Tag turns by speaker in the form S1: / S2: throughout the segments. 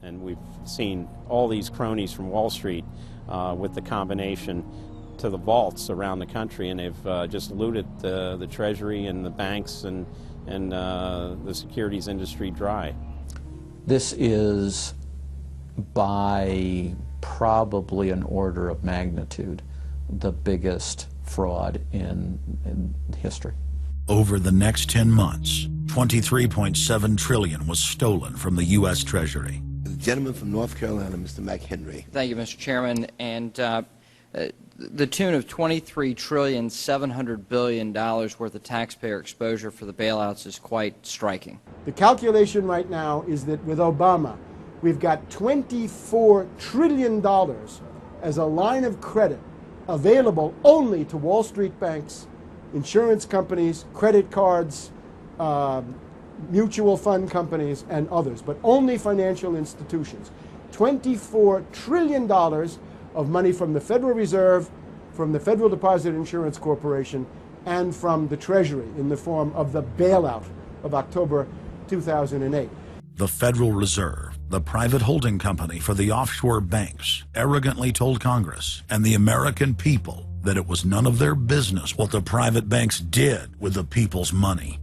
S1: And we've seen all these cronies from Wall Street with the combination to the vaults around the country, and they've just looted the Treasury and the banks and the securities industry dry.
S2: This is by probably an order of magnitude the biggest fraud in history.
S3: Over the next 10 months, $23.7 trillion was stolen from the U.S. Treasury.
S4: The gentleman from North Carolina, Mr. McHenry.
S5: Thank you, Mr. Chairman. And the tune of $23.7 trillion worth of taxpayer exposure for the bailouts is quite striking.
S6: The calculation right now is that with Obama, we've got $24 trillion as a line of credit available only to Wall Street banks, insurance companies, credit cards, mutual fund companies, and others, but only financial institutions. $24 trillion of money from the Federal Reserve, from the Federal Deposit Insurance Corporation, and from the Treasury in the form of the bailout of October 2008.
S3: The Federal Reserve, the private holding company for the offshore banks, arrogantly told Congress and the American people that it was none of their business what the private banks did with the people's money.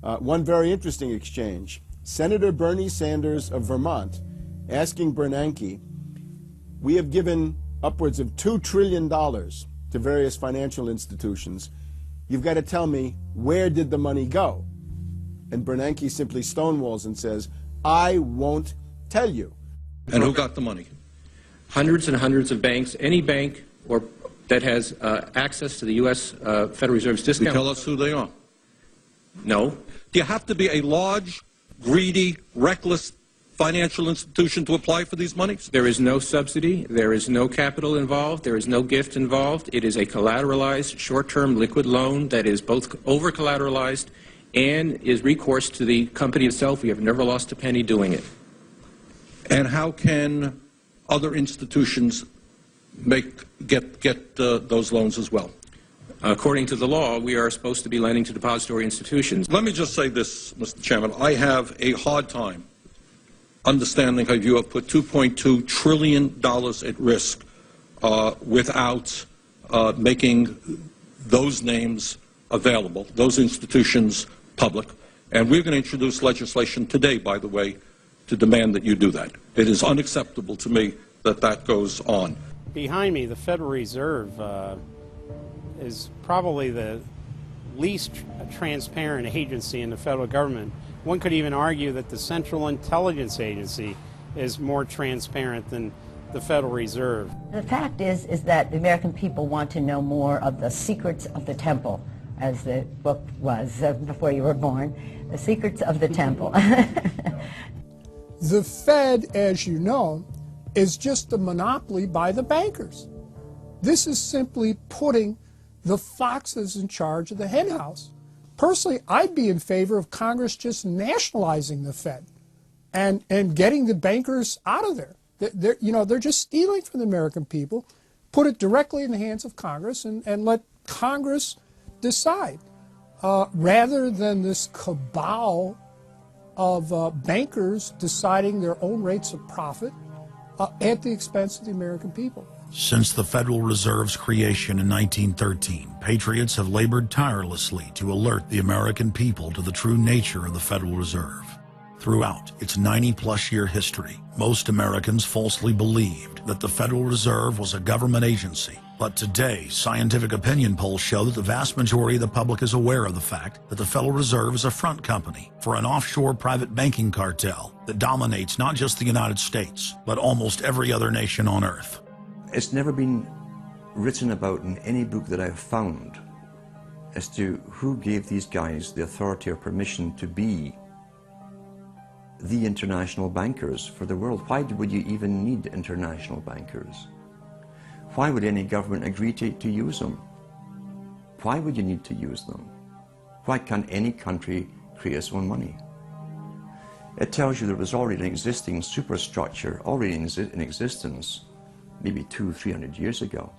S6: One very interesting exchange. Senator Bernie Sanders of Vermont asking Bernanke, we have given upwards of $2 trillion to various financial institutions. You've got to tell me, where did the money go? And Bernanke simply stonewalls and says, I won't tell you.
S7: And who got the money? Hundreds and hundreds of banks. Any bank that has access to the U.S. Federal Reserve's discount.
S8: You tell us who they are.
S7: No.
S8: Do you have to be a large, greedy, reckless financial institution to apply for these monies?
S7: There is no subsidy. There is no capital involved. There is no gift involved. It is a collateralized, short-term liquid loan that is both over-collateralized and is recourse to the company itself. We have never lost a penny doing it.
S8: And how can other institutions get those loans as well?
S7: According to the law, we are supposed to be lending to depository institutions.
S8: Let me just say this, Mr. Chairman. I have a hard time understanding how you have put $2.2 trillion at risk without making those names available, those institutions public. And we're going to introduce legislation today, by the way, to demand that you do that. It is unacceptable to me that that goes on.
S1: Behind me, the Federal Reserve is probably the least transparent agency in the federal government. One could even argue that the Central Intelligence Agency is more transparent than the Federal Reserve.
S9: The fact is that the American people want to know more of the secrets of the temple, as the book was before you were born, The Secrets of the Temple.
S10: The Fed, as you know, is just a monopoly by the bankers. This is simply putting the foxes in charge of the henhouse. Personally, I'd be in favor of Congress just nationalizing the Fed and getting the bankers out of there. They're just stealing from the American people. Put it directly in the hands of Congress and let Congress decide, rather than this cabal of bankers deciding their own rates of profit at the expense of the American people.
S3: Since the Federal Reserve's creation in 1913, patriots have labored tirelessly to alert the American people to the true nature of the Federal Reserve. Throughout its 90-plus year history, most Americans falsely believed that the Federal Reserve was a government agency. But today, scientific opinion polls show that the vast majority of the public is aware of the fact that the Federal Reserve is a front company for an offshore private banking cartel that dominates not just the United States, but almost every other nation on Earth.
S11: It's never been written about in any book that I've found as to who gave these guys the authority or permission to be the international bankers for the world. Why would you even need international bankers? Why would any government agree to use them? Why would you need to use them? Why can't any country create its own money? It tells you there was already an existing superstructure, already in existence, maybe 200-300 years ago,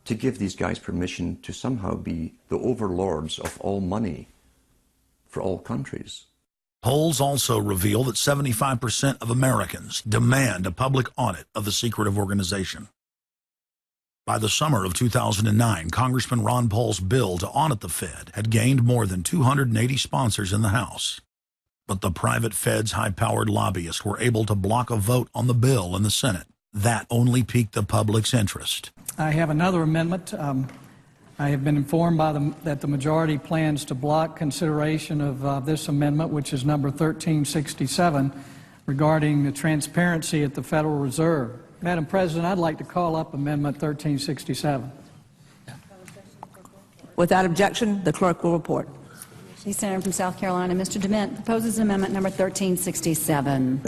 S11: to give these guys permission to somehow be the overlords of all money for all countries.
S3: Polls also reveal that 75% of Americans demand a public audit of the secretive organization. By the summer of 2009, Congressman Ron Paul's bill to audit the Fed had gained more than 280 sponsors in the House. But the private Fed's high-powered lobbyists were able to block a vote on the bill in the Senate. That only piqued the public's interest.
S12: I have another amendment. I have been informed that the majority plans to block consideration of this amendment, which is number 1367, regarding the transparency at the Federal Reserve. Madam President, I'd like to call up Amendment 1367.
S13: Without objection, the clerk will report.
S14: The Senator from South Carolina, Mr. DeMint, proposes amendment number 1367.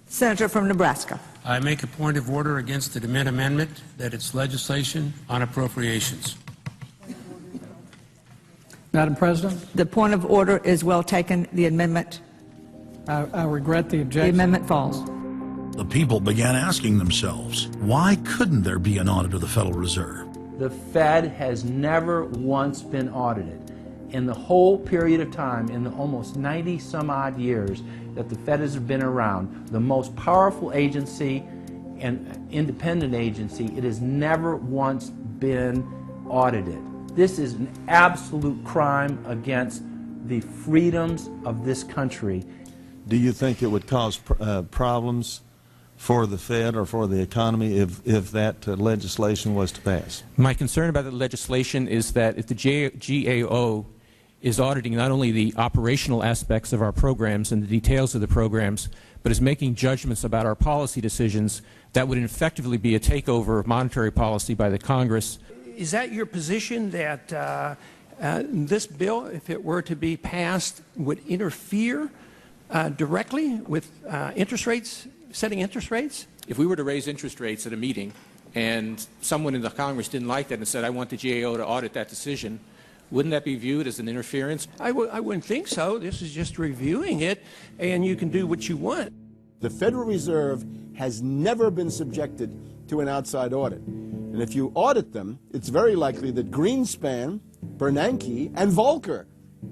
S13: Senator from Nebraska.
S15: I make a point of order against the DeMint amendment that it's legislation on appropriations.
S12: Madam President?
S13: The point of order is well taken. The amendment.
S12: I regret the objection.
S13: The amendment falls.
S3: The people began asking themselves, why couldn't there be an audit of the Federal Reserve?
S16: The Fed has never once been audited. In the whole period of time, in the almost 90 some odd years that the Fed has been around, the most powerful agency and independent agency, it has never once been audited. This is an absolute crime against the freedoms of this country.
S17: Do you think it would cause problems for the Fed or for the economy if that legislation was to pass?
S7: My concern about the legislation is that if the GAO is auditing not only the operational aspects of our programs and the details of the programs, but is making judgments about our policy decisions, that would effectively be a takeover of monetary policy by the Congress.
S18: Is that your position, that this bill, if it were to be passed, would interfere directly with interest rates, setting interest rates?
S7: If we were to raise interest rates at a meeting and someone in the Congress didn't like that and said, I want the GAO to audit that decision, wouldn't that be viewed as an interference?
S18: I wouldn't think so. This is just reviewing it, and you can do what you want.
S6: The Federal Reserve has never been subjected to an outside audit. And if you audit them, it's very likely that Greenspan, Bernanke, and Volcker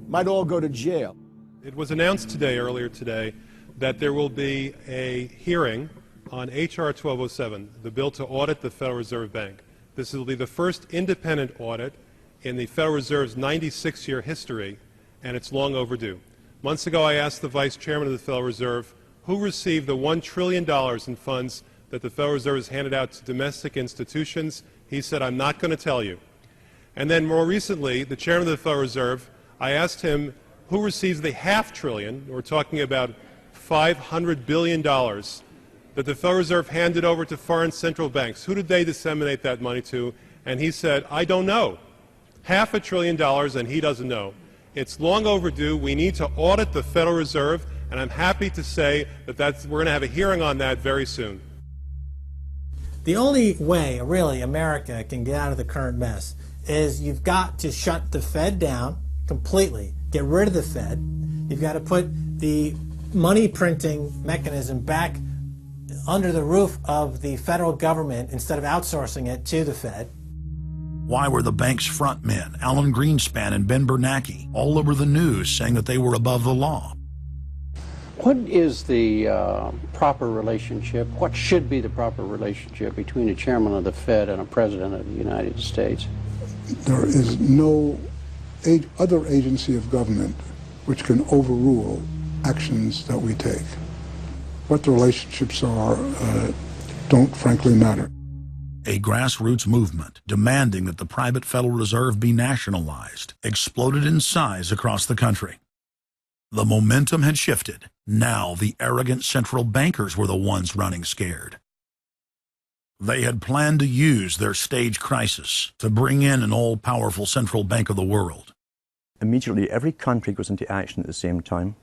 S6: might all go to jail.
S19: It was announced earlier today, that there will be a hearing on H.R. 1207, the bill to audit the Federal Reserve Bank. This will be the first independent audit in the Federal Reserve's 96-year history, and it's long overdue. Months ago, I asked the Vice Chairman of the Federal Reserve who received the $1 trillion in funds that the Federal Reserve has handed out to domestic institutions. He said, I'm not going to tell you. And then more recently, the Chairman of the Federal Reserve, I asked him who receives the $500 billion, we're talking about $500 billion, that the Federal Reserve handed over to foreign central banks. Who did they disseminate that money to? And he said, I don't know. $500 billion, and he doesn't know. It's long overdue. We need to audit the Federal Reserve, and I'm happy to say that we're going to have a hearing on that very soon.
S20: The only way, really, America can get out of the current mess is you've got to shut the Fed down completely, get rid of the Fed. You've got to put the money printing mechanism back under the roof of the federal government instead of outsourcing it to the Fed.
S3: Why were the bank's front men, Alan Greenspan and Ben Bernanke, all over the news saying that they were above the law?
S21: What is the proper relationship, what should be the proper relationship between a chairman of the Fed and a president of the United States?
S22: There is no other agency of government which can overrule actions that we take. What the relationships are don't frankly matter.
S3: A grassroots movement demanding that the private Federal Reserve be nationalized exploded in size across the country. The momentum had shifted. Now the arrogant central bankers were the ones running scared. They had planned to use their stage crisis to bring in an all-powerful central bank of the world.
S11: Immediately, every country goes into action at the same time.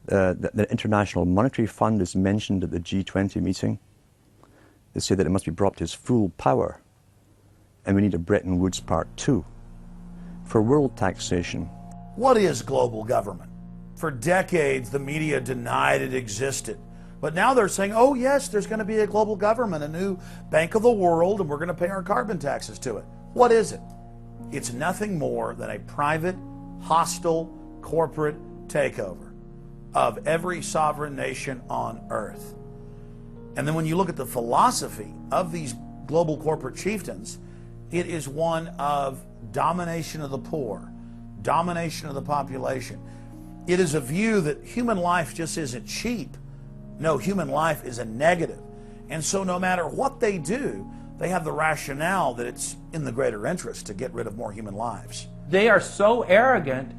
S11: The International Monetary Fund is mentioned at the G20 meeting. They say that it must be brought to its full power, and we need a Bretton Woods Part 2 for world taxation.
S23: What is global government? For decades, the media denied it existed. But now they're saying, oh yes, there's going to be a global government, a new bank of the world, and we're going to pay our carbon taxes to it. What is it? It's nothing more than a private, hostile, corporate takeover of every sovereign nation on earth. And then when you look at the philosophy of these global corporate chieftains, it is one of domination of the poor, domination of the population. It is a view that human life just isn't cheap. No, human life is a negative. And so no matter what they do, they have the rationale that it's in the greater interest to get rid of more human lives.
S16: They are so arrogant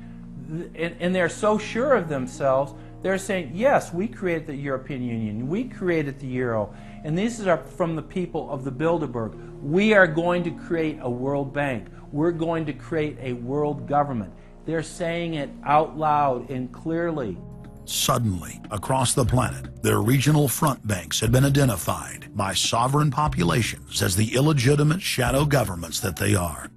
S16: and they're so sure of themselves, they're saying, yes, we created the European Union, we created the Euro, and these are from the people of the Bilderberg. We are going to create a world bank. We're going to create a world government. They're saying it out loud and clearly.
S3: Suddenly, across the planet, their regional front banks had been identified by sovereign populations as the illegitimate shadow governments that they are.